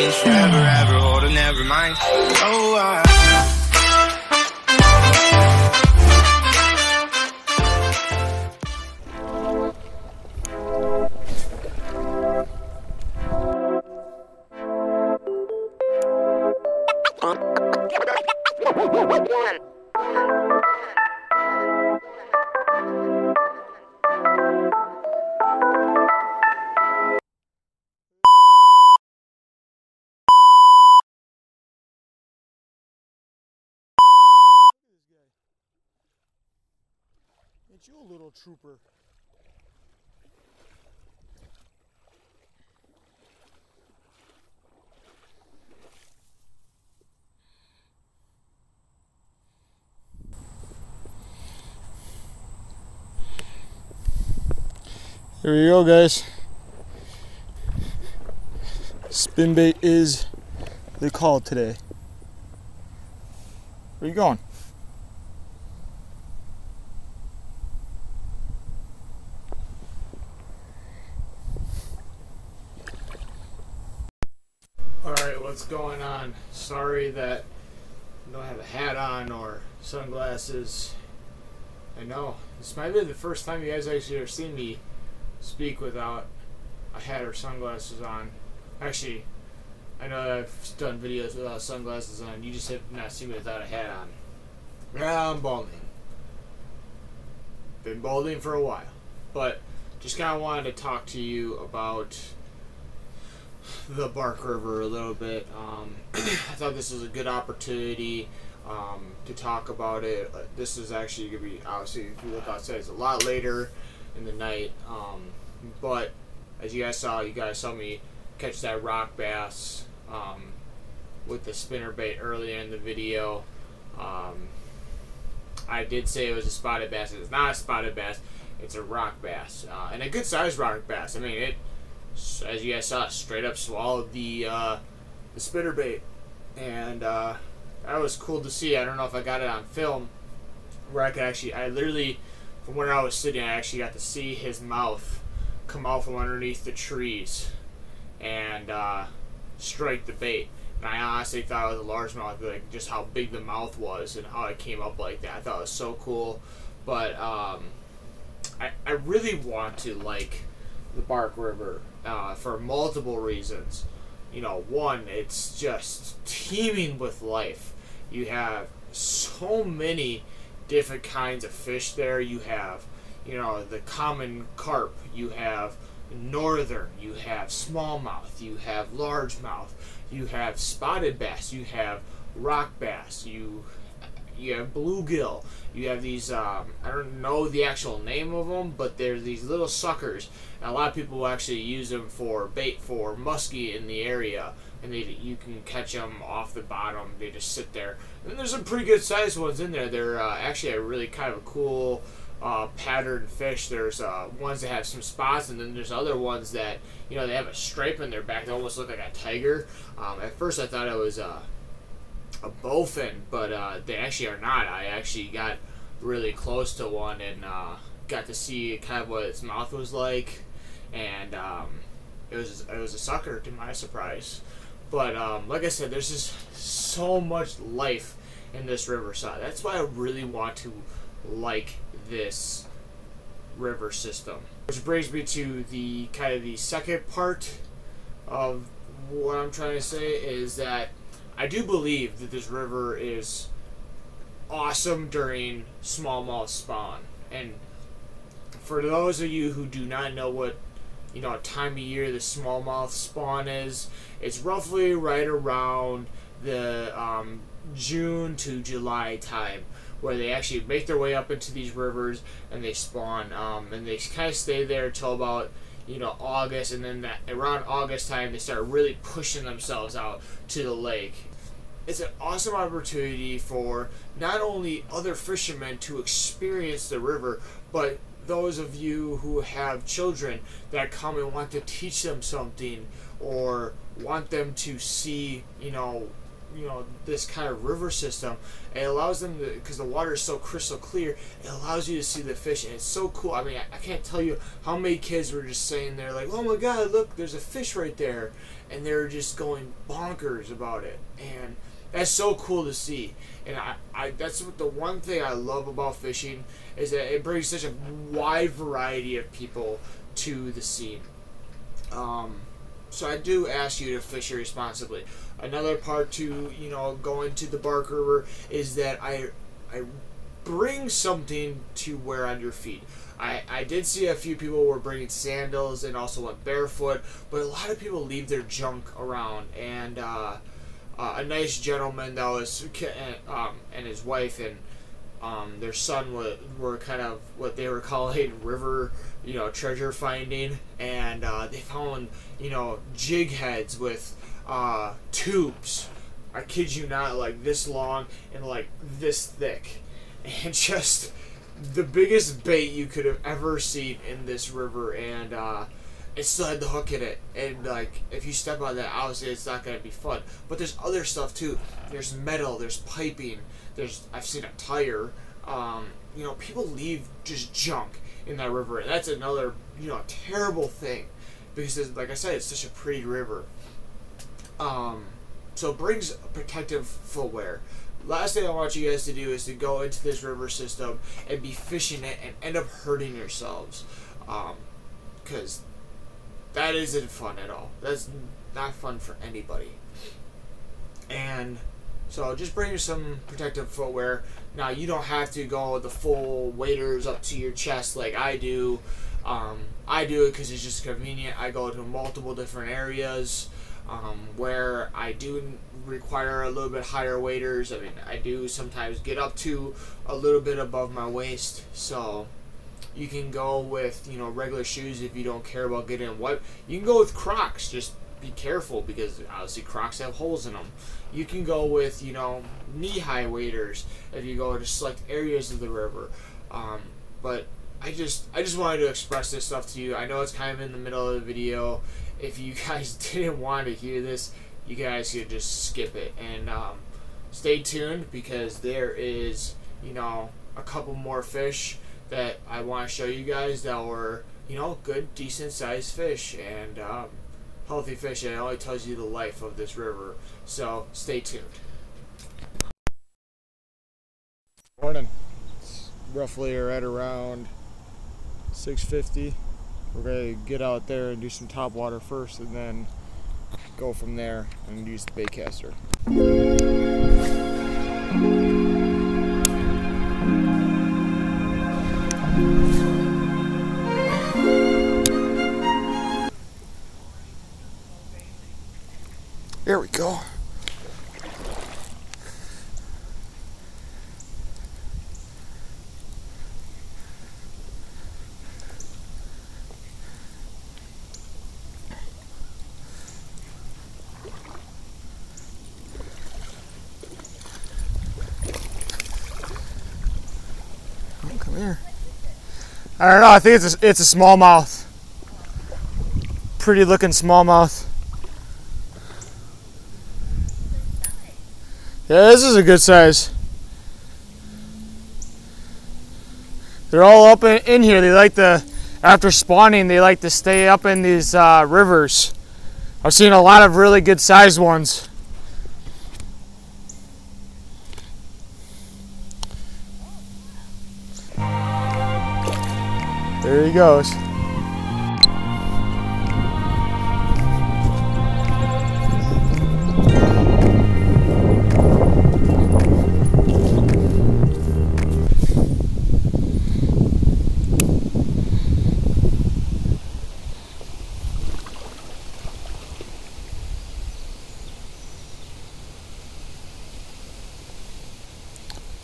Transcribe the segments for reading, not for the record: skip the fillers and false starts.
means forever, ever, hold it, never mind. Oh, Ain't you a little trooper? Here we go, guys. Spin bait is the call today. Where you going? Alright, what's going on? Sorry that I don't have a hat on or sunglasses. I know, this might be the first time you guys actually ever seen me speak without a hat or sunglasses on. Actually, I know that I've done videos without sunglasses on. You just have not seen me without a hat on. Yeah, I'm balding. Been balding for a while. But just kind of wanted to talk to you about the Bark River a little bit. I thought this was a good opportunity to talk about it. This is actually going to be, obviously, if you look outside, it's a lot later in the night. But as you guys saw me catch that rock bass with the spinnerbait earlier in the video. I did say it was a spotted bass. It's not a spotted bass. It's a rock bass, and a good sized rock bass. I mean, it, as you guys saw, straight up swallowed the spinnerbait, and that was cool to see. I don't know if I got it on film, where I could actually, I literally, from where I was sitting, I actually got to see his mouth come out from underneath the trees and strike the bait. And I honestly thought it was a largemouth, like just how big the mouth was and how it came up like that. I thought it was so cool. But I really want to like the Bark River for multiple reasons. You know, one, it's just teeming with life. You have so many different kinds of fish there. You have, you know, the common carp, you have northern, you have smallmouth, you have largemouth, you have spotted bass, you have rock bass, you have bluegill, you have these, I don't know the actual name of them, but they're these little suckers, and a lot of people will actually use them for bait for muskie in the area, and you can catch them off the bottom. They just sit there, and there's some pretty good sized ones in there. They're actually a really kind of a cool pattern fish. There's ones that have some spots, and then there's other ones that, you know, they have a stripe in their back that almost look like a tiger. At first I thought it was a bowfin, but they actually are not. I actually got really close to one and got to see kind of what its mouth was like, and it was a sucker to my surprise. But like I said, there's just so much life in this riverside. That's why I really want to like this river system. Which brings me to the kind of the second part of what I'm trying to say, is that I do believe that this river is awesome during smallmouth spawn. And for those of you who do not know what, you know, time of year the smallmouth spawn is, it's roughly right around the June to July time, where they actually make their way up into these rivers and they spawn, and they kind of stay there until about, you know, August, and then around August time they start really pushing themselves out to the lake. It's an awesome opportunity for not only other fishermen to experience the river, but those of you who have children that come and want to teach them something, or want them to see, you know, this kind of river system. It allows them to, because the water is so crystal clear, it allows you to see the fish, and it's so cool. I mean, I can't tell you how many kids were just saying there like, oh my god, look, there's a fish right there, and they're just going bonkers about it, and that's so cool to see. And I that's what the one thing I love about fishing is that it brings such a wide variety of people to the scene. So I do ask you to fish responsibly. Another part to, going to the Bark River is that I bring something to wear on your feet. I did see a few people were bringing sandals and also went barefoot, but a lot of people leave their junk around. And a nice gentleman that was and his wife and their son were kind of what they were calling river, treasure finding, and they found jig heads with tubes. I kid you not, like this long and like this thick, and just the biggest bait you could have ever seen in this river. And it still had the hook in it, and like if you step on that, obviously it's not going to be fun. But there's other stuff too. There's metal, there's piping, I've seen a tire. People leave just junk in that river, and that's another terrible thing, because like I said, it's such a pretty river. So it brings protective footwear. Last thing I want you guys to do is to go into this river system and be fishing it and end up hurting yourselves, because that isn't fun at all. That's not fun for anybody. And so just bring some protective footwear. Now, you don't have to go with the full waders up to your chest like I do. I do it because it's just convenient. I go to multiple different areas where I do require a little bit higher waders. I mean, I do sometimes get up to a little bit above my waist. So you can go with regular shoes if you don't care about getting wet. You can go with Crocs. Just be careful, because obviously Crocs have holes in them. You can go with knee-high waders if you go to select areas of the river. But I just wanted to express this stuff to you. I know it's kind of in the middle of the video. If you guys didn't want to hear this, you guys could just skip it, and stay tuned, because there is a couple more fish that I want to show you guys that were good, decent sized fish, and healthy fish, and it only tells you the life of this river. So stay tuned. Morning. It's roughly at around 6:50. We're going to get out there and do some top water first, and then go from there and use the baitcaster. There we go. Come here. I don't know. I think it's a smallmouth. Pretty looking smallmouth. Yeah, this is a good size. They're all up in here. They like after spawning, they like to stay up in these rivers. I've seen a lot of really good sized ones. There he goes.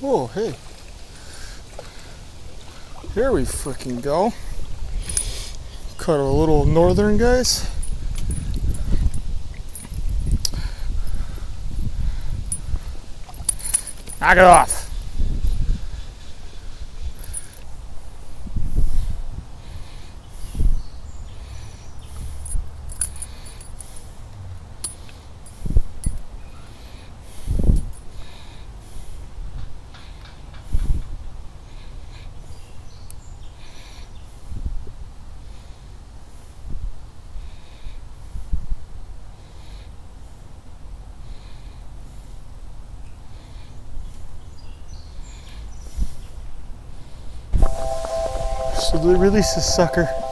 Oh, hey. Here we freaking go. Caught a little northern, guys. Knock it off. So release this sucker.